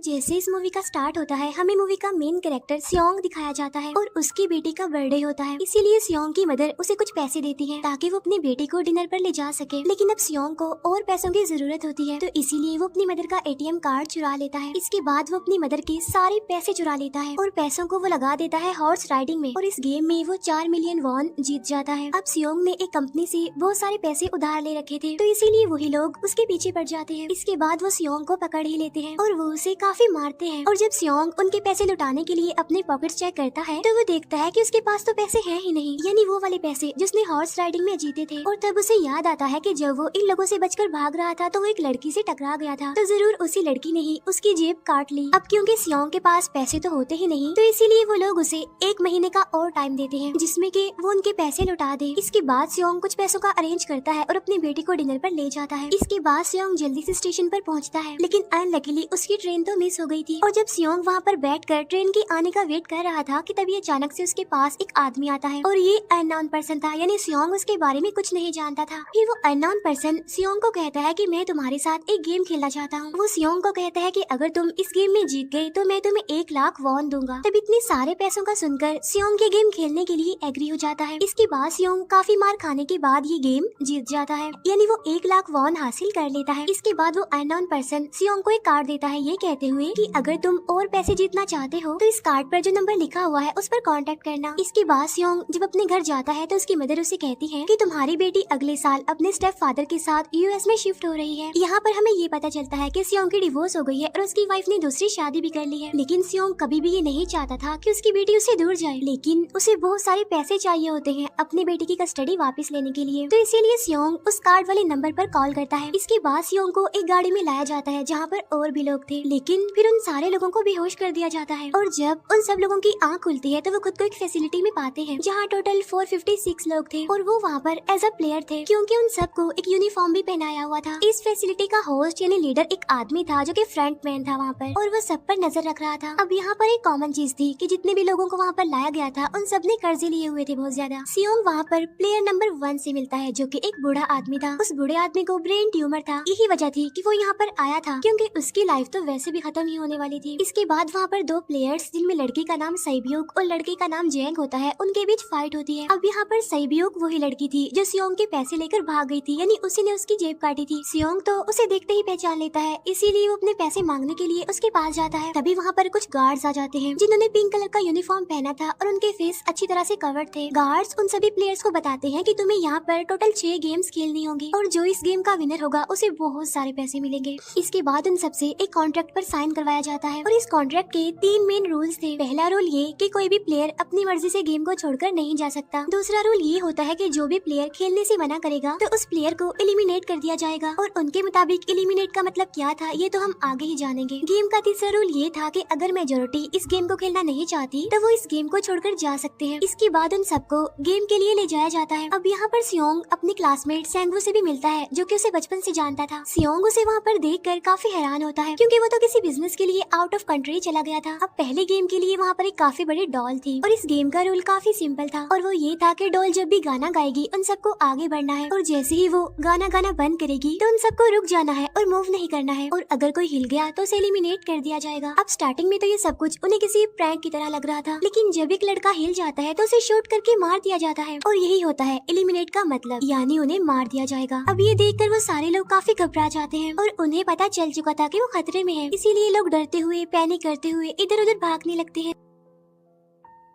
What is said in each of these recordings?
जैसे इस मूवी का स्टार्ट होता है हमें मूवी का मेन कैरेक्टर सियोंग दिखाया जाता है और उसकी बेटी का बर्थडे होता है। इसीलिए सियोंग की मदर उसे कुछ पैसे देती है ताकि वो अपनी बेटी को डिनर पर ले जा सके। लेकिन अब सियोंग को और पैसों की जरूरत होती है तो इसीलिए वो अपनी मदर का एटीएम कार्ड चुरा लेता है। इसके बाद वो अपनी मदर के सारे पैसे चुरा लेता है और पैसों को वो लगा देता है हॉर्स राइडिंग में और इस गेम में वो 4 मिलियन वॉन जीत जाता है। अब सियोंग ने एक कंपनी से बहुत सारे पैसे उधार ले रखे थे तो इसीलिए वही लोग उसके पीछे पड़ जाते हैं। इसके बाद वो सियोंग को पकड़ ही लेते हैं और वो उसे काफी मारते हैं। और जब सियोंग उनके पैसे लुटाने के लिए अपने पॉकेट्स चेक करता है तो वो देखता है कि उसके पास तो पैसे हैं ही नहीं, यानी वो वाले पैसे जिसने हॉर्स राइडिंग में जीते थे। और तब उसे याद आता है कि जब वो इन लोगों से बचकर भाग रहा था तो वो एक लड़की से टकरा गया था, तो जरूर उसी लड़की ने ही उसकी जेब काट ली। अब क्योंकि सियोंग के पास पैसे तो होते ही नहीं तो इसीलिए वो लोग उसे 1 महीने का और टाइम देते हैं जिसमें कि वो उनके पैसे लुटा दे। इसके बाद सियोंग कुछ पैसों का अरेंज करता है और अपनी बेटी को डिनर पर ले जाता है। इसके बाद सियोंग जल्दी से स्टेशन पर पहुंचता है लेकिन अनलकीली उसकी ट्रेन तो मिस हो गई थी। और जब सियोंग वहाँ पर बैठकर ट्रेन के आने का वेट कर रहा था कि तभी अचानक से उसके पास एक आदमी आता है और ये अननोन पर्सन था, यानी सियोंग उसके बारे में कुछ नहीं जानता था। फिर वो अननोन पर्सन सियोंग को कहता है कि मैं तुम्हारे साथ एक गेम खेलना चाहता हूँ। वो सियोंग को कहता है कि अगर तुम इस गेम में जीत गए तो मैं तुम्हें 1 लाख वॉन दूंगा। तब इतने सारे पैसों का सुनकर सियोंग ये गेम खेलने के लिए एग्री हो जाता है। इसके बाद सियोंग काफी मार खाने के बाद ये गेम जीत जाता है, यानी वो 1 लाख वॉन हासिल कर लेता है। इसके बाद वो अननोन पर्सन सियोंग को एक कार्ड देता है ये कहते हुए कि अगर तुम और पैसे जीतना चाहते हो तो इस कार्ड पर जो नंबर लिखा हुआ है उस पर कांटेक्ट करना। इसके बाद सियोंग जब अपने घर जाता है तो उसकी मदर उसे कहती है कि तुम्हारी बेटी अगले साल अपने स्टेप फादर के साथ यूएस में शिफ्ट हो रही है। यहाँ पर हमें ये पता चलता है कि सियोंग की डिवोर्स हो गई है और उसकी वाइफ ने दूसरी शादी भी कर ली है। लेकिन सियोंग कभी भी ये नहीं चाहता था कि उसकी बेटी उससे दूर जाए, लेकिन उसे बहुत सारे पैसे चाहिए होते हैं अपनी बेटी की कस्टडी वापस लेने के लिए, तो इसीलिए सियोंग उस कार्ड वाले नंबर पर कॉल करता है। इसके बाद सियोंग को एक गाड़ी में लाया जाता है जहाँ पर और भी लोग थे, लेकिन फिर उन सारे लोगों को बेहोश कर दिया जाता है। और जब उन सब लोगों की आंख खुलती है तो वो खुद को एक फैसिलिटी में पाते हैं जहाँ टोटल 456 लोग थे और वो वहाँ पर एज अ प्लेयर थे क्योंकि उन सबको एक यूनिफॉर्म भी पहनाया हुआ था। इस फैसिलिटी का होस्ट यानी लीडर एक आदमी था जो कि फ्रंट मैन था वहाँ पर और वो सब पर नजर रख रहा था। अब यहाँ पर एक कॉमन चीज थी कि जितने भी लोगों को वहाँ पर लाया गया था उन सब ने कर्जे लिए हुए थे बहुत ज्यादा। सियोंग वहाँ पर प्लेयर नंबर 1 से मिलता है जो कि एक बूढ़ा आदमी था। उस बूढ़े आदमी को ब्रेन ट्यूमर था, यही वजह थी कि वो यहाँ पर आया था क्योंकि उसकी लाइफ तो वैसे भी खत्म ही होने वाली थी। इसके बाद वहाँ पर 2 प्लेयर्स जिनमें लड़की का नाम सैब्यूक और लड़के का नाम जेंग होता है उनके बीच फाइट होती है। अब यहाँ पर सैब्यूक वही लड़की थी जो सियोंग के पैसे लेकर भाग गई थी, यानी उसी ने उसकी जेब काटी थी। सियोंग तो उसे देखते ही पहचान लेता है, इसीलिए वो अपने पैसे मांगने के लिए उसके पास जाता है। तभी वहाँ पर कुछ गार्ड्स आ जाते हैं जिन्होंने पिंक कलर का यूनिफॉर्म पहना था और उनके फेस अच्छी तरह से कवर्ड थे। गार्ड्स उन सभी प्लेयर्स को बताते हैं कि तुम्हें यहाँ पर टोटल 6 गेम्स खेलनी होंगी और जो इस गेम का विनर होगा उसे बहुत सारे पैसे मिलेंगे। इसके बाद उन सबसे एक कॉन्ट्रैक्ट पर साइन करवाया जाता है और इस कॉन्ट्रैक्ट के 3 मेन रूल्स थे। पहला रूल ये कि कोई भी प्लेयर अपनी मर्जी से गेम को छोड़कर नहीं जा सकता। दूसरा रूल ये होता है कि जो भी प्लेयर खेलने से मना करेगा तो उस प्लेयर को एलिमिनेट कर दिया जाएगा और उनके मुताबिक एलिमिनेट का मतलब क्या था ये तो हम आगे ही जानेंगे। गेम का तीसरा रूल ये था कि अगर मेजोरिटी इस गेम को खेलना नहीं चाहती तो वो इस गेम को छोड़कर जा सकते हैं। इसके बाद उन सबको गेम के लिए ले जाया जाता है। अब यहाँ पर सियोंग अपने क्लासमेट सेंगवू से भी मिलता है जो कि उसे बचपन से जानता था। सियोंग उसे वहाँ पर देखकर काफी हैरान होता है क्योंकि वो तो किसी बिजनेस के लिए आउट ऑफ कंट्री चला गया था। अब पहले गेम के लिए वहाँ पर एक काफी बड़ी डॉल थी और इस गेम का रूल काफी सिंपल था और वो ये था कि डॉल जब भी गाना गाएगी उन सबको आगे बढ़ना है और जैसे ही वो गाना गाना बंद करेगी तो उन सबको रुक जाना है और मूव नहीं करना है और अगर कोई हिल गया तो उसे एलिमिनेट कर दिया जाएगा। अब स्टार्टिंग में तो ये सब कुछ उन्हें किसी प्रैंक की तरह लग रहा था, लेकिन जब एक लड़का हिल जाता है तो उसे शूट करके मार दिया जाता है और यही होता है एलिमिनेट का मतलब, यानी उन्हें मार दिया जाएगा। अब ये देखकर वो सारे लोग काफी घबरा जाते हैं और उन्हें पता चल चुका था कि वो खतरे में है, इसीलिए लोग डरते हुए पैनिक करते हुए इधर उधर भागने लगते हैं।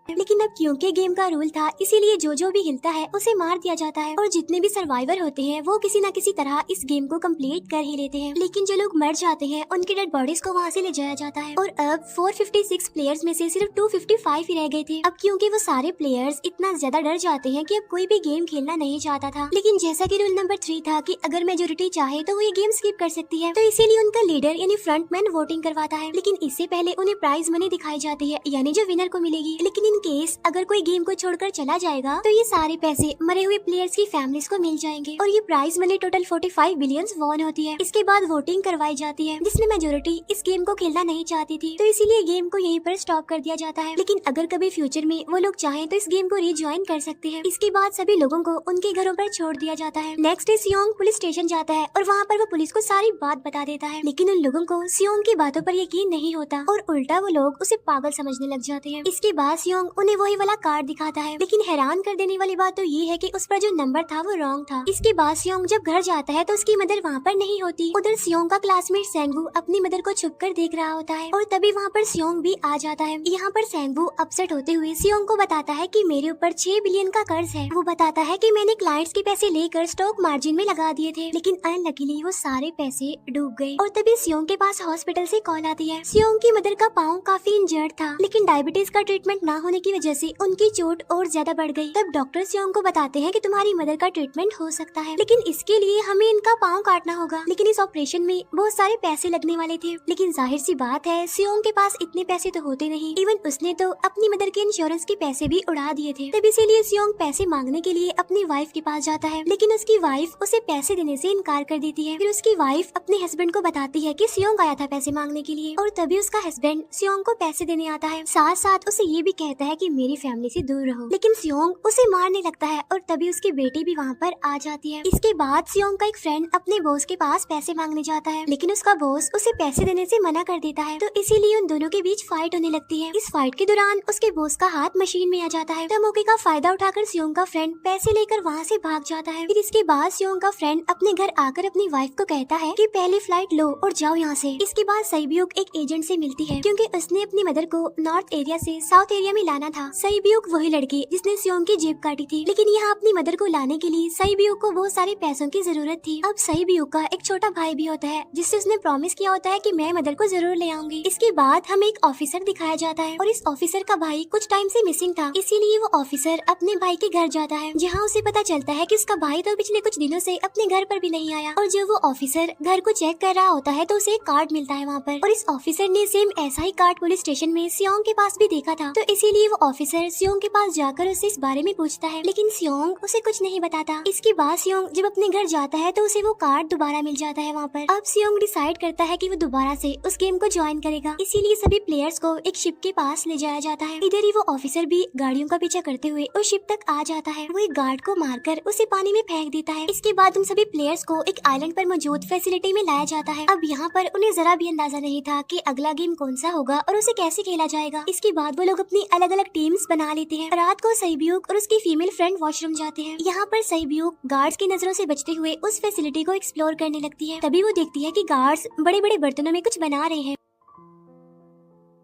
लेकिन अब क्योंकि गेम का रूल था इसीलिए जो भी हिलता है उसे मार दिया जाता है और जितने भी सर्वाइवर होते हैं वो किसी न किसी तरह इस गेम को कंप्लीट कर ही लेते हैं। लेकिन जो लोग मर जाते हैं उनकी डेड बॉडीज को वहाँ से ले जाया जाता है और अब 456 प्लेयर्स में से सिर्फ 255 ही रह गए थे। अब क्योंकि वो सारे प्लेयर्स इतना ज्यादा डर जाते हैं कि अब कोई भी गेम खेलना नहीं चाहता था। लेकिन जैसा कि रूल नंबर 3 था कि अगर मेजोरिटी चाहे तो वो ये गेम स्किप कर सकती है, तो इसीलिए उनका लीडर यानी फ्रंटमैन वोटिंग करवाता है। लेकिन इससे पहले उन्हें प्राइज मनी दिखाई जाती है, यानी जो विनर को मिलेगी। लेकिन इन केस अगर कोई गेम को छोड़कर चला जाएगा तो ये सारे पैसे मरे हुए प्लेयर्स की फैमिलीज को मिल जाएंगे और ये prize money total 45 billion won होती है। इसके बाद वोटिंग करवाई जाती है जिसमें मेजोरिटी इस गेम को खेलना नहीं चाहती थी, तो इसीलिए गेम को यहीं पर स्टॉप कर दिया जाता है। लेकिन अगर कभी फ्यूचर में वो लोग चाहें तो इस गेम को रीज्वाइन कर सकते हैं। इसके बाद सभी लोगों को उनके घरों पर छोड़ दिया जाता है। नेक्स्ट डे सियोंग पुलिस स्टेशन जाता है और वहाँ पर वो पुलिस को सारी बात बता देता है, लेकिन उन लोगों को सियोंग की बातों पर यकीन नहीं होता और उल्टा वो लोग उसे पागल समझने लग जाते हैं। इसके बाद सियोंग उन्हें वही वाला कार्ड दिखाता है, लेकिन हैरान कर देने वाली बात तो ये है कि उस पर जो नंबर था वो रॉन्ग था। इसके बाद सियोंग जब घर जाता है तो उसकी मदर वहाँ पर नहीं होती। उधर सियोंग का क्लासमेट सेंगवू अपनी मदर को छुपकर देख रहा होता है और तभी वहाँ पर सियोंग भी आ जाता है। यहाँ पर सेंगवू अपसेट होते हुए सियोंग को बताता है कि मेरे ऊपर 6 बिलियन का कर्ज है। वो बताता है कि मैंने क्लाइंट्स के पैसे लेकर स्टॉक मार्जिन में लगा दिए थे, लेकिन अनलकीली वो सारे पैसे डूब गए। और तभी सियोंग के पास हॉस्पिटल से कॉल आती है। सियोंग की मदर का पाँव काफी इंजर्ड था, लेकिन डायबिटीज का ट्रीटमेंट न होने की वजह से उनकी चोट और ज्यादा बढ़ गई। तब डॉक्टर सियोंग को बताते हैं कि तुम्हारी मदर का ट्रीटमेंट हो सकता है, लेकिन इसके लिए हमें इनका पाँव काटना होगा। लेकिन इस ऑपरेशन में बहुत सारे पैसे लगने वाले थे, लेकिन जाहिर सी बात है सियोंग के पास इतने पैसे तो होते नहीं। इवन उसने तो अपनी मदर के इंश्योरेंस के पैसे भी उड़ा दिए थे। तब इसीलिए सियोंग पैसे मांगने के लिए अपनी वाइफ के पास जाता है, लेकिन उसकी वाइफ उसे पैसे देने से इनकार कर देती है। फिर उसकी वाइफ अपने हस्बैंड को बताती है कि सियोंग आया था पैसे मांगने के लिए, और तभी उसका हस्बैंड सियोंग को पैसे देने आता है। साथ साथ उसे ये भी कहता है कि मेरी फैमिली से दूर रहो, लेकिन सियोंग उसे मारने लगता है और तभी उसकी बेटी भी वहाँ पर आ जाती है। इसके बाद सियोंग का एक फ्रेंड अपने बॉस के पास पैसे मांगने जाता है, लेकिन उसका बॉस उसे पैसे देने से मना कर देता है, तो इसीलिए उन दोनों के बीच फाइट होने लगती है। इस फाइट के दौरान उसके बॉस का हाथ मशीन में आ जाता है, तो मौके का फायदा उठाकर सियोंग का फ्रेंड पैसे लेकर वहाँ से भाग जाता है। फिर इसके बाद सियोंग का फ्रेंड अपने घर आकर अपनी वाइफ को कहता है कि पहली फ्लाइट लो और जाओ यहाँ से। इसके बाद सईब्यूक एक एजेंट से मिलती है, क्योंकि उसने अपनी मदर को नॉर्थ एरिया से साउथ एरिया में लाना था। सईब्यूक वही लड़की जिसने सियोंग की जेब काटी थी, लेकिन यहाँ अपनी मदर को लाने के लिए सईब्यूक को बहुत सारे पैसों की जरूरत थी। अब सईब्यूक का एक छोटा भाई भी होता है, जिससे उसने प्रॉमिस किया होता है कि मैं मदर को जरूर ले आऊंगी। इसके बाद हमें एक ऑफिसर दिखाया जाता है और इस ऑफिसर का भाई कुछ टाइम से मिसिंग था, इसीलिए वो ऑफिसर अपने भाई के घर जाता है, जहाँ उसे पता चलता है कि उसका भाई तो पिछले कुछ दिनों से अपने घर पर भी नहीं आया। और जब वो ऑफिसर घर को चेक कर रहा होता है तो उसे एक कार्ड मिलता है वहाँ पर, और इस ऑफिसर ने सेम ऐसा ही कार्ड पुलिस स्टेशन में सियोंग के पास भी देखा था, तो इसीलिए वो ऑफिसर सियोंग के पास जाकर उससे इस बारे में पूछता है, लेकिन सियोंग उसे कुछ नहीं बताता। इसके बाद सियोंग जब अपने घर जाता है तो उसे वो कार्ड दोबारा मिल जाता है वहाँ पर। अब सियोंग डिसाइड करता है कि वो दोबारा से उस गेम को ज्वाइन करेगा, इसीलिए सभी प्लेयर्स को एक शिप के पास ले जाया जाता है। इधर ही वो ऑफिसर भी गाड़ियों का पीछा करते हुए उस शिप तक आ जाता है। वो एक गार्ड को मारकर उसे पानी में फेंक देता है। इसके बाद उन सभी प्लेयर्स को एक आइलैंड पर मौजूद फैसिलिटी में लाया जाता है। अब यहाँ पर उन्हें जरा भी अंदाजा नहीं था कि अगला गेम कौन सा होगा और उसे कैसे खेला जाएगा। इसके बाद वो लोग अपनी अलग अलग टीम्स बना लेते हैं। रात को सईब्यूक और उसकी फीमेल फ्रेंड वॉशरूम जाते हैं। यहाँ पर सईब्यूक गार्ड्स की नजरों से बचते हुए उस फैसिलिटी को एक्सप्लोर करने लगती है। तभी वो देखती है कि गार्ड्स बड़े बड़े बर्तनों में कुछ बना रहे हैं,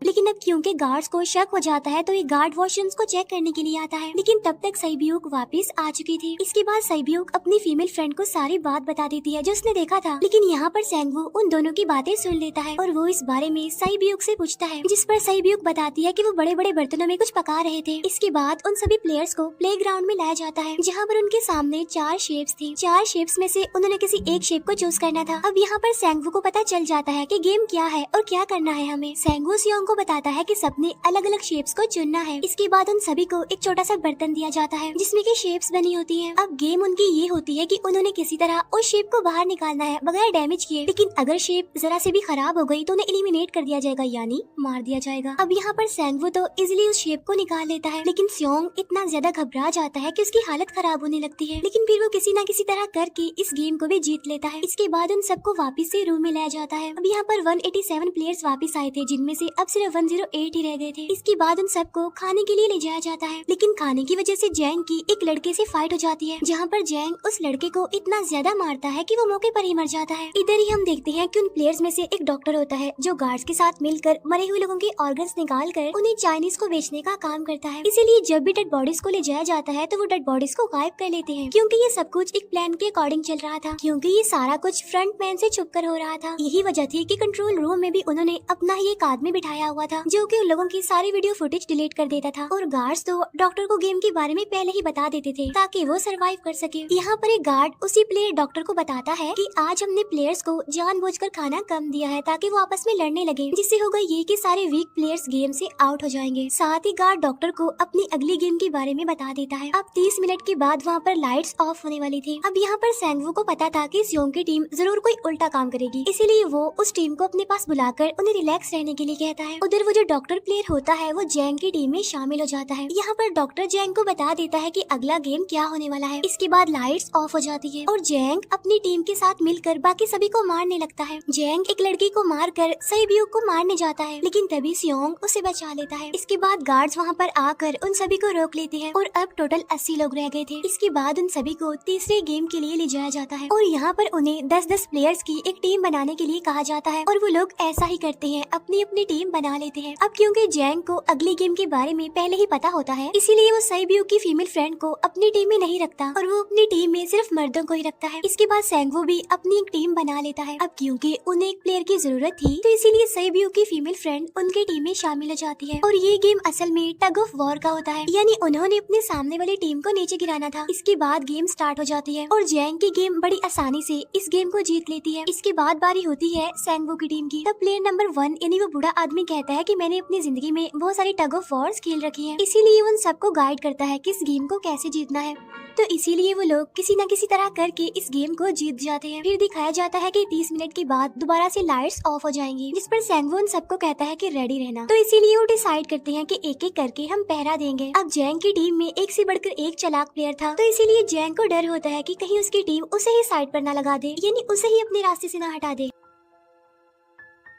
लेकिन अब क्योंकि गार्ड्स को शक हो जाता है तो ये गार्ड वॉशरूम्स को चेक करने के लिए आता है, लेकिन तब तक सईब्यूक वापस आ चुकी थी। इसके बाद सईब्यूक अपनी फीमेल फ्रेंड को सारी बात बता देती है जो उसने देखा था, लेकिन यहाँ पर सेंगवू उन दोनों की बातें सुन लेता है और वो इस बारे में सईब्यूक से पूछता है, जिस पर सईब्यूक बताती है कि वो बड़े बड़े बर्तनों में कुछ पका रहे थे। इसके बाद उन सभी प्लेयर्स को प्ले ग्राउंड में लाया जाता है, जहाँ पर उनके सामने 4 शेप्स थी। 4 शेप्स में से उन्होंने किसी एक शेप को चूज करना था। अब यहाँ पर सेंगवू को पता चल जाता है कि गेम क्या है और क्या करना है हमें। सेंगवू सियोंग को बताता है कि सबने अलग अलग शेप्स को चुनना है। इसके बाद उन सभी को एक छोटा सा बर्तन दिया जाता है जिसमें की शेप्स बनी होती है। अब गेम उनकी ये होती है कि उन्होंने किसी तरह उस शेप को बाहर निकालना है बगैर डैमेज किए, लेकिन अगर शेप जरा से भी खराब हो गई तो उन्हें एलिमिनेट कर दिया जाएगा, यानी मार दिया जाएगा। अब यहाँ पर सेंगवू तो इजिली उस शेप को निकाल लेता है, लेकिन सियोंग इतना ज्यादा घबरा जाता है कि उसकी हालत खराब होने लगती है, लेकिन फिर वो किसी न किसी तरह करके इस गेम को भी जीत लेता है। इसके बाद उन सबको वापस से रूम में लाया जाता है। अब यहाँ पर 187 प्लेयर्स वापस आए थे, जिनमें से अब सिर्फ 108 ही रह गए थे। इसके बाद उन सबको खाने के लिए ले जाया जाता है, लेकिन खाने की वजह से जैंग की एक लड़के से फाइट हो जाती है, जहाँ पर जैंग उस लड़के को इतना ज्यादा मारता है कि वो मौके पर ही मर जाता है। इधर ही हम देखते हैं कि उन प्लेयर्स में से एक डॉक्टर होता है जो गार्ड्स के साथ मिलकर मरे हुए लोगों के ऑर्गन्स निकाल कर उन्हें चाइनीज को बेचने का काम करता है। इसीलिए जब भी डेड बॉडीज को ले जाया जाता है तो वो डेड बॉडीज को गायब कर लेते हैं, क्योंकि ये सब कुछ एक प्लान के अकॉर्डिंग चल रहा था, क्योंकि ये सारा कुछ फ्रंट मैन से छुपकर हो रहा था। यही वजह थी कि कंट्रोल रूम में भी उन्होंने अपना ही एक आदमी बिठाया हुआ था जो कि उन लोगों की सारी वीडियो फुटेज डिलीट कर देता था। और गार्ड्स तो डॉक्टर को गेम के बारे में पहले ही बता देते थे ताकि वो सरवाइव कर सके। यहाँ पर एक गार्ड उसी प्लेयर डॉक्टर को बताता है कि आज हमने प्लेयर्स को जानबूझकर खाना कम दिया है ताकि वो आपस में लड़ने लगे, जिससे होगा ये कि सारे वीक प्लेयर्स गेम से आउट हो जाएंगे। साथ ही गार्ड डॉक्टर को अपनी अगली गेम के बारे में बता देता है। अब 30 मिनट के बाद वहाँ पर लाइट्स ऑफ होने वाली थी। अब यहाँ पर सेंगवू को पता था कि सियोंग की टीम जरूर कोई उल्टा काम करेगी, इसीलिए वो उस टीम को अपने पास बुलाकर उन्हें रिलैक्स रहने के लिए कहता है। उधर वो जो डॉक्टर प्लेयर होता है वो जैंग की टीम में शामिल हो जाता है। यहाँ पर डॉक्टर जैंग को बता देता है कि अगला गेम क्या होने वाला है। इसके बाद लाइट्स ऑफ हो जाती है और जैंग अपनी टीम के साथ मिलकर बाकी सभी को मारने लगता है। जैंग एक लड़की को मारकर सईब्यू को मारने जाता है, लेकिन तभी सियोंग उसे बचा लेता है। इसके बाद गार्ड्स वहाँ पर आकर उन सभी को रोक लेते हैं और अब टोटल 80 लोग रह गए थे। इसके बाद उन सभी को तीसरे गेम के लिए ले जाया जाता है और यहाँ पर उन्हें 10-10 प्लेयर्स की एक टीम बनाने के लिए कहा जाता है और वो लोग ऐसा ही करते हैं, अपनी अपनी टीम बना लेते हैं। अब क्योंकि जैंग को अगली गेम के बारे में पहले ही पता होता है, इसीलिए वो सईब्यू की फीमेल फ्रेंड को अपनी टीम में नहीं रखता और वो अपनी टीम में सिर्फ मर्दों को ही रखता है। इसके बाद सेंगवू भी अपनी एक टीम बना लेता है। अब क्योंकि उन्हें एक प्लेयर की जरूरत थी तो इसीलिए सईब्यू की फीमेल फ्रेंड उनके टीम में शामिल हो जाती है और ये गेम असल में टग ऑफ वॉर का होता है, यानी उन्होंने अपने सामने वाली टीम को नीचे गिराना था। इसके बाद गेम स्टार्ट हो जाती है और जैंग की गेम बड़ी आसानी से इस गेम को जीत लेती है। इसके बाद बारी होती है सेंगवू की टीम की। तब प्लेयर नंबर 1 यानी वो बूढ़ा आदमी कहता है कि मैंने अपनी जिंदगी में बहुत सारी टग ऑफ वॉर्स खेल रखी है, इसीलिए उन सबको गाइड करता है कि इस गेम को कैसे जीतना है। तो इसीलिए वो लोग किसी न किसी तरह करके इस गेम को जीत जाते हैं। फिर दिखाया जाता है कि 30 मिनट के बाद दोबारा से लाइट्स ऑफ हो जाएंगी, जिस पर सेंगवू उन सबको कहता है कि रेडी रहना। तो इसीलिए वो डिसाइड करते हैं कि एक एक करके हम पहरा देंगे। अब जैंग की टीम में एक से बढ़कर एक चालाक प्लेयर था, तो इसीलिए जैंग को डर होता है कि कहीं उसकी टीम उसे ही साइड पर न लगा दे, यानी उसे ही अपने रास्ते से न हटा दे।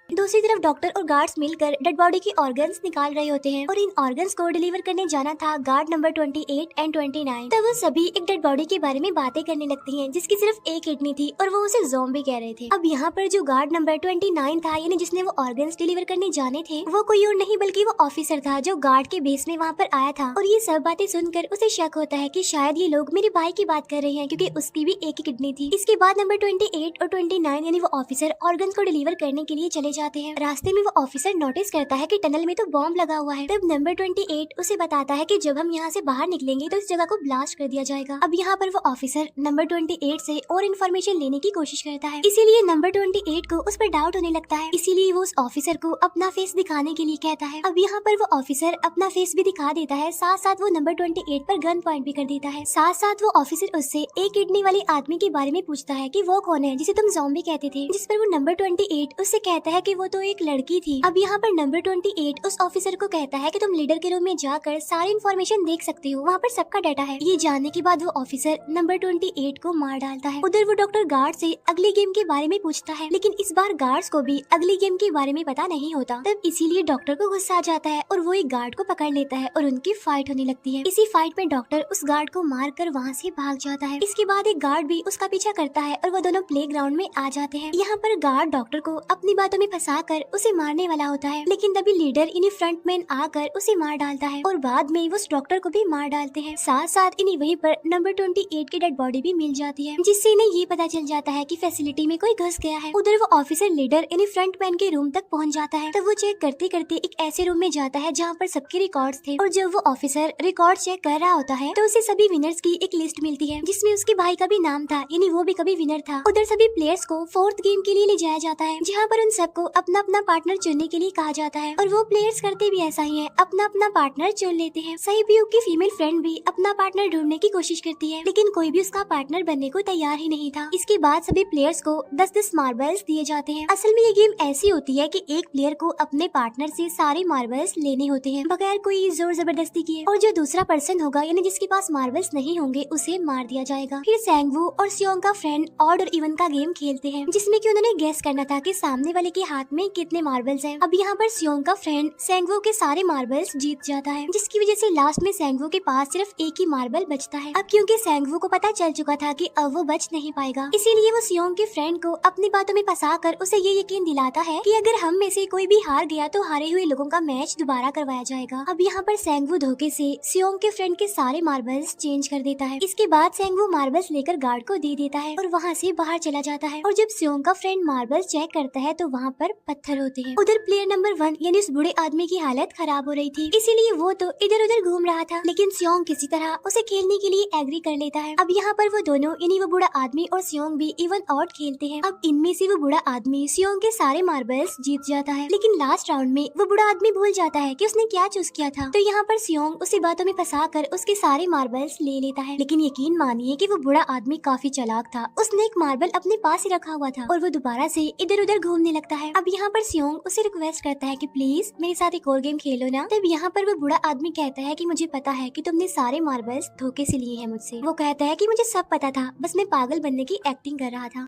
दूसरी तरफ डॉक्टर और गार्ड्स मिलकर डेड बॉडी की ऑर्गन्स निकाल रहे होते हैं और इन ऑर्गन्स को डिलीवर करने जाना था गार्ड नंबर 28 एंड 29। तब वो सभी एक डेड बॉडी के बारे में बातें करने लगती हैं जिसकी सिर्फ एक किडनी थी और वो उसे ज़ॉम्बी कह रहे थे। अब यहाँ पर जो गार्ड नंबर 29 था, यानी जिसने वो ऑर्गन्स डिलीवर करने जाने थे, वो कोई और नहीं बल्कि वो ऑफिसर था जो गार्ड के बेस में वहाँ पर आया था। और ये सब बातें सुनकर उसे शक होता है कि शायद ये लोग मेरे भाई की बात कर रहे हैं, क्योंकि उसकी भी एक ही किडनी थी। इसके बाद नंबर 28 और 29 यानी वो ऑफिसर ऑर्गन्स को डिलीवर करने के लिए चले जाते हैं। रास्ते में वो ऑफिसर नोटिस करता है कि टनल में तो बॉम्ब लगा हुआ है। तब नंबर 28 उसे बताता है कि जब हम यहाँ से बाहर निकलेंगे तो इस जगह को ब्लास्ट कर दिया जाएगा। अब यहाँ पर वो ऑफिसर नंबर 28 से और इन्फॉर्मेशन लेने की कोशिश करता है, इसीलिए नंबर 28 को उस पर डाउट होने लगता है, इसीलिए वो उस ऑफिसर को अपना फेस दिखाने के लिए कहता है। अब यहाँ पर वो ऑफिसर अपना फेस भी दिखा देता है, साथ साथ वो नंबर 28 पर गन पॉइंट भी कर देता है। साथ साथ वो ऑफिसर उससे एक किडनी वाले आदमी के बारे में पूछता है कि वो कौन है जिसे तुम ज़ॉम्बी कहते थे, जिस पर वो नंबर 28 उससे कहता है कि वो तो एक लड़की थी। अब यहाँ पर नंबर 28 उस ऑफिसर को कहता है कि तुम लीडर के रूम में जाकर सारी इन्फॉर्मेशन देख सकते हो, वहाँ पर सबका डाटा है। ये जानने के बाद वो ऑफिसर नंबर 28 को मार डालता है। उधर वो डॉक्टर गार्ड से अगली गेम के बारे में पूछता है, लेकिन इस बार गार्ड्स को भी अगली गेम के बारे में पता नहीं होता। तब इसीलिए डॉक्टर को गुस्सा आ जाता है और वो एक गार्ड को पकड़ लेता है और उनकी फाइट होने लगती है। इसी फाइट में डॉक्टर उस गार्ड को मार कर वहाँ से भाग जाता है। इसके बाद एक गार्ड भी उसका पीछा करता है और वो दोनों प्लेग्राउंड में आ जाते हैं। यहाँ पर गार्ड डॉक्टर को अपनी बातों में फंसा कर उसे मारने वाला होता है, लेकिन तभी लीडर इन्हीं फ्रंटमैन आकर उसे मार डालता है और बाद में वो उस डॉक्टर को भी मार डालते हैं। साथ साथ इन्हीं वहीं पर नंबर 28 की डेड बॉडी भी मिल जाती है, जिससे इन्हें ये पता चल जाता है कि फैसिलिटी में कोई घुस गया है। उधर वो ऑफिसर लीडर इन्हीं फ्रंटमैन के रूम तक पहुंच जाता है। तब वो चेक करते करते एक ऐसे रूम में जाता है जहाँ पर सबके रिकॉर्ड्स थे और जब वो ऑफिसर रिकॉर्ड चेक कर रहा होता है तो उसे सभी विनर्स की एक लिस्ट मिलती है, जिसमें उसके भाई का भी नाम था, यानी वो भी कभी विनर था। उधर सभी प्लेयर्स को 4th गेम के लिए ले जाया जाता है, जहाँ पर उन सबको अपना अपना पार्टनर चुनने के लिए कहा जाता है और वो प्लेयर्स करते भी ऐसा ही है, अपना अपना पार्टनर चुन लेते हैं। सईब्यू की फीमेल फ्रेंड भी अपना पार्टनर ढूंढने की कोशिश करती है, लेकिन कोई भी उसका पार्टनर बनने को तैयार ही नहीं था। इसके बाद सभी प्लेयर्स को 10-10 मार्बल्स दिए जाते हैं। असल में ये गेम ऐसी होती है कि एक प्लेयर को अपने पार्टनर से सारे मार्बल्स लेने होते हैं बगैर कोई जोर जबरदस्ती किए, और जो दूसरा पर्सन होगा यानी जिसके पास मार्बल्स नहीं होंगे उसे मार दिया जाएगा। फिर सेंगवू और सियोंग का फ्रेंड ऑड और इवन का गेम खेलते हैं, जिसमें कि उन्होंने गेस करना था कि सामने वाले के हाथ में कितने मार्बल्स हैं। अब यहाँ पर सियोंग का फ्रेंड सेंगवू के सारे मार्बल्स जीत जाता है, जिसकी वजह से लास्ट में सेंगवू के पास सिर्फ एक ही मार्बल बचता है। अब क्योंकि सेंगवू को पता चल चुका था कि अब वो बच नहीं पाएगा, इसीलिए वो सियोंग के फ्रेंड को अपनी बातों में फंसा कर उसे ये यकीन दिलाता है कि अगर हम में से कोई भी हार गया तो हारे हुए लोगों का मैच दोबारा करवाया जाएगा। अब यहाँ पर सेंगवू धोखे से सियोंग के फ्रेंड के सारे मार्बल्स चेंज कर देता है। इसके बाद सेंगवू मार्बल्स लेकर गार्ड को दे देता है और वहाँ से बाहर चला जाता है। और जब सियोंग का फ्रेंड मार्बल्स चेक करता है तो वहाँ पर पत्थर होते हैं। उधर प्लेयर नंबर 1 यानी उस बूढ़े आदमी की हालत खराब हो रही थी, इसीलिए वो तो इधर उधर घूम रहा था, लेकिन सियोंग किसी तरह उसे खेलने के लिए एग्री कर लेता है। अब यहाँ पर वो दोनों यानी वो बूढ़ा आदमी और सियोंग भी इवन आउट खेलते हैं। अब इनमें से वो बूढ़ा आदमी सियोंग के सारे मार्बल्स जीत जाता है, लेकिन लास्ट राउंड में वो बूढ़ा आदमी भूल जाता है कि उसने क्या चूज किया था। तो यहाँ पर सियोंग उसे बातों में फंसा कर उसके सारे मार्बल्स ले लेता है, लेकिन यकीन मानिए कि वो बूढ़ा आदमी काफी चालाक था। उसने एक मार्बल अपने पास ही रखा हुआ था और वो दोबारा से इधर उधर घूमने लगता है। अब यहाँ पर सियोंग उसे रिक्वेस्ट करता है कि प्लीज मेरे साथ एक और गेम खेलो ना। तब यहाँ पर वो बूढ़ा आदमी कहता है कि मुझे पता है कि तुमने सारे मार्बल्स धोखे से लिए हैं मुझसे। वो कहता है कि मुझे सब पता था, बस मैं पागल बनने की एक्टिंग कर रहा था।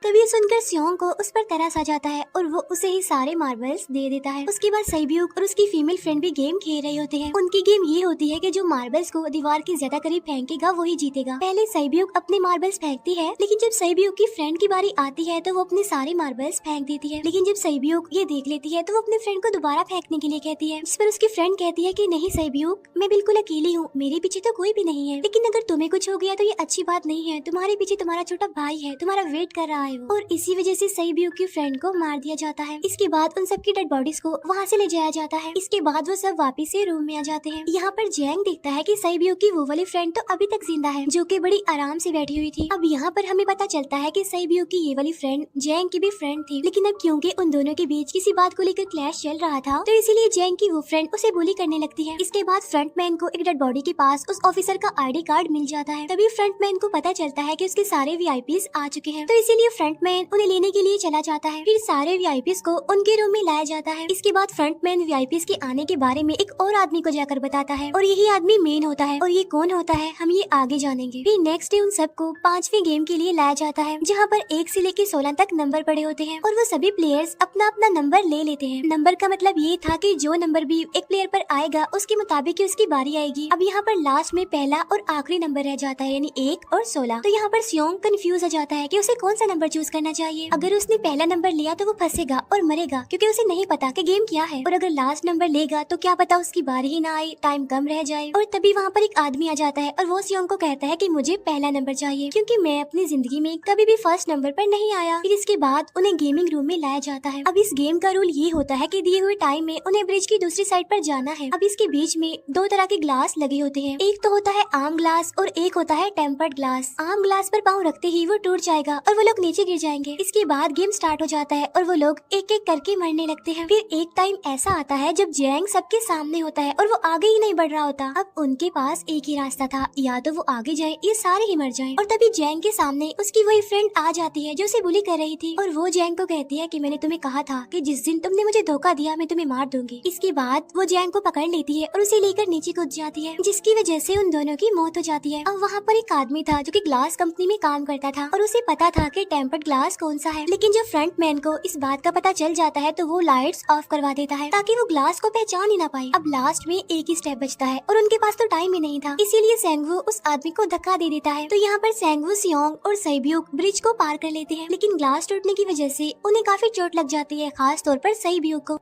तभी सुनकर सियोंग को उस पर तरस आ जाता है और वो उसे ही सारे मार्बल्स दे देता है। उसके बाद सैब्यूक और उसकी फीमेल फ्रेंड भी गेम खेल रहे होते हैं। उनकी गेम ये होती है कि जो मार्बल्स को दीवार के ज्यादा करीब फेंकेगा वही जीतेगा। पहले सैब्यूक अपने मार्बल्स फेंकती है, लेकिन जब सैब्यूक की फ्रेंड की बारी आती है तो वो अपने सारे मार्बल्स फेंक देती है। लेकिन जब सैब्यूक ये देख लेती है तो वो अपने फ्रेंड को दोबारा फेंकने के लिए कहती है, जिस पर उसकी फ्रेंड कहती है कि नहीं सैब्यूक, मैं बिल्कुल अकेली हूँ, मेरे पीछे तो कोई भी नहीं है, लेकिन अगर तुम्हें कुछ हो गया तो ये अच्छी बात नहीं है, तुम्हारे पीछे तुम्हारा छोटा भाई है, तुम्हारा वेट कर रहा है वो। और इसी वजह से सैब्यूक की फ्रेंड को मार दिया जाता है। इसके बाद उन सबकी डेड बॉडीज को वहाँ से ले जाया जाता है। इसके बाद वो सब वापस से रूम में आ जाते हैं। यहाँ पर जैंग देखता है कि सैब्यूक की वो वाली फ्रेंड तो अभी तक जिंदा है, जो कि बड़ी आराम से बैठी हुई थी। अब यहाँ पर हमें पता चलता है कि सैब्यूक की ये वाली फ्रेंड जैंग की भी फ्रेंड थी, लेकिन अब क्योंकि उन दोनों के बीच किसी बात को लेकर क्लैश चल रहा था तो इसीलिए जैंग की वो फ्रेंड उसे बुली करने लगती है। इसके बाद फ्रंटमैन को एक डेड बॉडी के पास उस ऑफिसर का ID कार्ड मिल जाता है। तभी फ्रंटमैन को पता चलता है कि उसके सारे VIPs आ चुके हैं, तो इसीलिए फ्रंटमैन उन्हें लेने के लिए चला जाता है। फिर सारे VIPs को उनके रूम में लाया जाता है। इसके बाद फ्रंटमैन VIPs के आने के बारे में एक और आदमी को जाकर बताता है और यही आदमी मेन होता है। और ये कौन होता है हम ये आगे जानेंगे। फिर नेक्स्ट डे उन सबको 5वीं गेम के लिए लाया जाता है, जहाँ पर 1 से लेकर 16 तक नंबर पड़े होते हैं और वो सभी प्लेयर्स अपना अपना नंबर ले लेते हैं। नंबर का मतलब ये था कि जो नंबर भी एक प्लेयर पर आएगा उसके मुताबिक ही उसकी बारी आएगी। अब यहाँ पर लास्ट में पहला और आखिरी नंबर रह जाता है, यानी 1 और 16। तो यहाँ पर सियोंग कंफ्यूज हो जाता है कि उसे कौन सा नंबर चूज करना चाहिए। अगर उसने पहला नंबर लिया तो वो फंसेगा और मरेगा, क्योंकि उसे नहीं पता कि गेम क्या है। और अगर लास्ट नंबर लेगा तो क्या पता उसकी बारी ही ना आए, टाइम कम रह जाए। और तभी वहाँ पर एक आदमी आ जाता है और वो सियोंग को कहता है कि मुझे पहला नंबर चाहिए, क्योंकि मैं अपनी जिंदगी में कभी भी फर्स्ट नंबर पर नहीं आया। फिर इसके बाद उन्हें गेमिंग रूम में लाया जाता है। अब इस गेम का रूल ये होता है कि दिए हुए टाइम में उन्हें ब्रिज की दूसरी साइड पर जाना है। अब इसके बीच में 2 तरह के ग्लास लगे होते हैं, एक तो होता है आम ग्लास और एक होता है टेम्पर्ड ग्लास। आम ग्लास पर पाँव रखते ही वो टूट जाएगा और वो लोग नीचे गिर जाएंगे। इसके बाद गेम स्टार्ट हो जाता है और वो लोग एक एक करके मरने लगते हैं। फिर एक टाइम ऐसा आता है जब जैंग सबके सामने होता है और वो आगे ही नहीं बढ़ रहा होता। अब उनके पास एक ही रास्ता था, या तो वो आगे जाए या सारे ही मर जाएं। और तभी जैंग के सामने उसकी वही फ्रेंड आ जाती है जो उसे बुली कर रही थी, और वो जैंग को कहती है कि मैंने तुम्हें कहा था कि जिस दिन तुमने मुझे धोखा दिया मैं तुम्हें मार दूंगी। इसके बाद वो जैंग को पकड़ लेती है और उसे लेकर नीचे कूद जाती है, जिसकी वजह से उन दोनों की मौत हो जाती है। अब वहाँ पर एक आदमी था जो कि ग्लास कंपनी में काम करता था और उसे पता था कि टेम्पर्ड ग्लास कौन सा है, लेकिन जब फ्रंटमैन को इस बात का पता चल जाता है तो वो लाइट्स ऑफ करवा देता है ताकि वो ग्लास को पहचान ही ना पाए। अब लास्ट में एक ही स्टेप बचता है और उनके पास तो टाइम ही नहीं था, इसीलिए सेंगवू उस आदमी को धक्का दे देता है। तो यहाँ पर सेंगवू, सियोंग और सैब्यूक ब्रिज को पार कर लेते हैं, लेकिन ग्लास टूटने की वजह से उन्हें काफी चोट लग जाती है, खास तौर पर सैब्यूक को।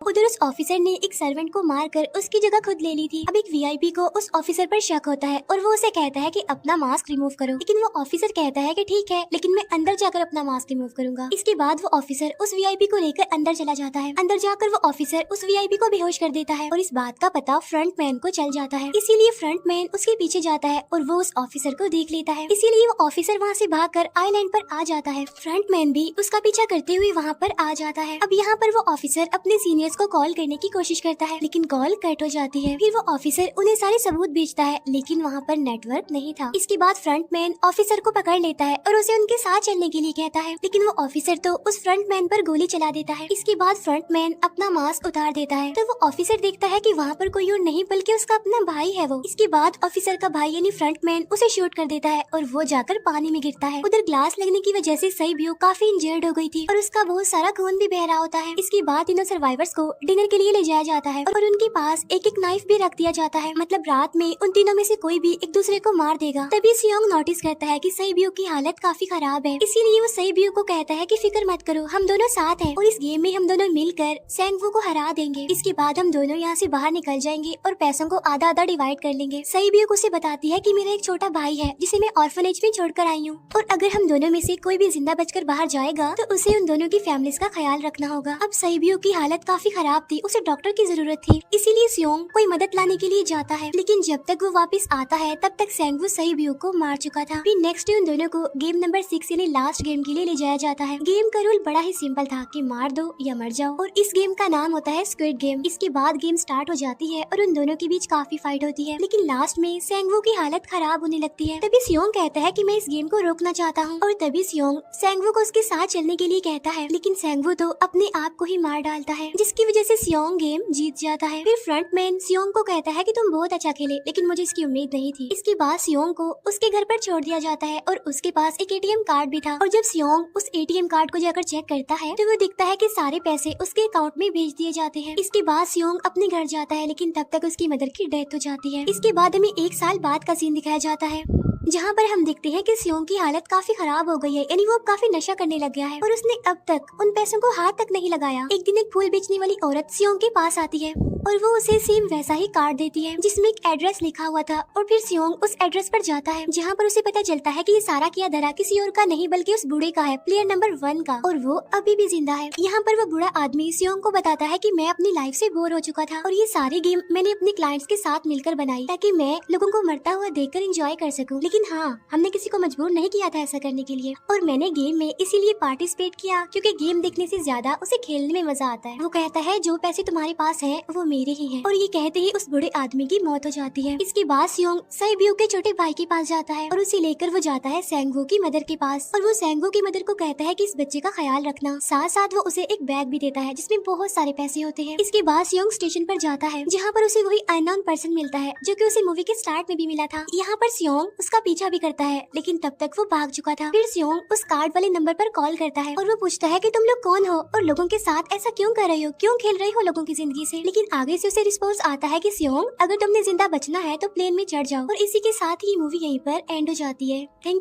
उधर उस ऑफिसर ने एक सर्वेंट को मारकर उसकी जगह खुद ले ली थी। अब एक VIP को उस ऑफिसर पर शक होता है और वो उसे कहता है कि अपना मास्क रिमूव करो, लेकिन वो ऑफिसर कहता है कि ठीक है, लेकिन मैं अंदर जाकर अपना मास्क रिमूव करूंगा। इसके बाद वो ऑफिसर उस VIP को लेकर अंदर चला जाता है। अंदर जाकर वो ऑफिसर उस VIP को बेहोश कर देता है और इस बात का पता फ्रंटमैन को चल जाता है, इसीलिए फ्रंटमैन उसके पीछे जाता है और वो उस ऑफिसर को देख लेता है, इसीलिए वो ऑफिसर वहाँ से भागकर आइलैंड पर आ जाता है। फ्रंटमैन भी उसका पीछा करते हुए वहाँ पर आ जाता है। अब यहाँ पर वो ऑफिसर अपने सीनियर्स को कॉल करने की कोशिश करता है, लेकिन कॉल कट हो जाती है। फिर वो ऑफिसर उन्हें सारे सबूत भेजता है, लेकिन वहाँ पर नेटवर्क नहीं था। इसके बाद फ्रंटमैन ऑफिसर को पकड़ लेता है और उसे उनके साथ चलने के लिए कहता है, लेकिन वो ऑफिसर तो उस फ्रंटमैन पर गोली चला देता है। इसके बाद फ्रंटमैन अपना मास्क उतार देता है, तो वो ऑफिसर देखता है कि वहाँ पर कोई और नहीं बल्कि उसका अपना भाई है वो। इसके बाद ऑफिसर का भाई यानी फ्रंटमैन उसे शूट कर देता है और वो जाकर पानी में गिरता है। उधर ग्लास लगने की वजह से सैब्यूक काफी इंजर्ड हो गई थी और उसका बहुत सारा खून भी बह रहा होता है। इसके बाद इन सर्वाइवर्स को डिनर के लिए ले जाया जाता है और उनके पास एक एक नाइफ भी रख दिया जाता है, मतलब रात में उन तीनों में से कोई भी एक दूसरे को मार देगा। तभी सियोंग नोटिस करता है कि सईब्यू की हालत काफी खराब है, इसीलिए वो सईब्यू को कहता है कि फिक्र मत करो, हम दोनों साथ हैं और इस गेम में हम दोनों मिलकर सेंगवू को हरा देंगे। इसके बाद हम दोनों यहाँ से बाहर निकल जाएंगे और पैसों को आधा आधा डिवाइड कर लेंगे। सईब्यू उसे बताती है कि मेरा एक छोटा भाई है जिसे मैं ऑर्फनेज में छोड़कर आई हूँ और अगर हम दोनों में से कोई भी जिंदा बचकर बाहर जाएगा तो उसे उन दोनों की फैमिलीज का ख्याल रखना होगा। अब सईब्यू की हालत काफी खराब थी, उसे डॉक्टर की जरूरत थी, इसीलिए सियोंग कोई मदद लाने के लिए जाता है, लेकिन जब तक वो वापस आता है तब तक सेंगवू सईब्यू को मार चुका था। फिर नेक्स्ट डे उन दोनों को गेम नंबर 6 यानी लास्ट गेम के लिए ले जाया जाता है। गेम का रूल बड़ा ही सिंपल था कि मार दो या मर जाओ और इस गेम का नाम होता है स्क्विड गेम। इसके बाद गेम स्टार्ट हो जाती है और उन दोनों के बीच काफी फाइट होती है, लेकिन लास्ट में सेंगवू की हालत खराब होने लगती है। तभी सियोंग कहता है कि मैं इस गेम को रोकना चाहता हूँ और तभी सियोंग सेंगवू को उसके साथ चलने के लिए कहता है, लेकिन सेंगवू तो अपने आप को ही मार डालता है, जिसकी वजह से सियोंग गेम जीत जाता है। फिर फ्रंटमैन सियोंग को कहता है कि तुम बहुत अच्छा खेले, लेकिन मुझे इसकी उम्मीद नहीं थी। इसके बाद सियोंग को उसके घर पर छोड़ दिया जाता है और उसके पास एक एटीएम कार्ड भी था और जब सियोंग उस एटीएम कार्ड को जाकर चेक करता है तो वो दिखता है कि सारे पैसे उसके अकाउंट में भेज दिए जाते हैं। इसके बाद सियोंग अपने घर जाता है, लेकिन तब तक उसकी मदर की डेथ हो जाती है। इसके बाद हमें 1 साल बाद का सीन दिखाया जाता है जहाँ पर हम देखते हैं कि सियोंग की हालत काफी खराब हो गई है, यानी वो अब काफी नशा करने लग गया है और उसने अब तक उन पैसों को हाथ तक नहीं लगाया। एक दिन एक फूल बेचने वाली औरत सियोंग के पास आती है और वो उसे सेम वैसा ही कार्ड देती है जिसमें एक एड्रेस लिखा हुआ था और फिर सियोंग उस एड्रेस पर जाता है जहाँ पर उसे पता चलता है कि ये सारा किया धरा किसी और का नहीं बल्कि उस बूढ़े का है, प्लेयर नंबर 1 का, और वो अभी भी जिंदा है। यहाँ पर वो बूढ़ा आदमी सियोंग को बताता है कि मैं अपनी लाइफ से बोर हो चुका था और ये सारी गेम मैंने अपने क्लाइंट्स के साथ मिलकर बनाई ताकि मैं लोगों को मरता हुआ देखकर एंजॉय कर सकूं, लेकिन हाँ, हमने किसी को मजबूर नहीं किया था ऐसा करने के लिए और मैंने गेम में इसीलिए पार्टिसिपेट किया क्योंकि गेम देखने से ज्यादा उसे खेलने में मजा आता है। वो कहता है जो पैसे तुम्हारे पास है वो मेरे ही है और ये कहते ही उस बूढ़े आदमी की मौत हो जाती है। इसके बाद सियोंग सईब्यू के छोटे भाई के पास जाता है और उसे लेकर वो जाता है सेंगवू की मदर के पास और वो सेंगवू की मदर को कहता है कि इस बच्चे का ख्याल रखना, साथ साथ वो उसे एक बैग भी देता है जिसमें बहुत सारे पैसे होते हैं। इसके बाद सियोंग स्टेशन पर जाता है जहाँ पर उसे वही अननोन पर्सन मिलता है जो कि उसे मूवी के स्टार्ट में भी मिला था। यहाँ पर सियोंग उसका पीछा भी करता है, लेकिन तब तक वो भाग चुका था। फिर सियोंग उस कार्ड वाले नंबर पर कॉल करता है और वो पूछता है कि तुम लोग कौन हो और लोगों के साथ ऐसा क्यों कर रहे हो, क्यों खेल रहे हो लोगों की जिंदगी से। लेकिन आगे से उसे रिस्पॉन्स आता है कि सियोंग अगर तुमने जिंदा बचना है तो प्लेन में चढ़ जाओ और इसी के साथ ही मूवी यहीं पर एंड हो जाती है। Thank you.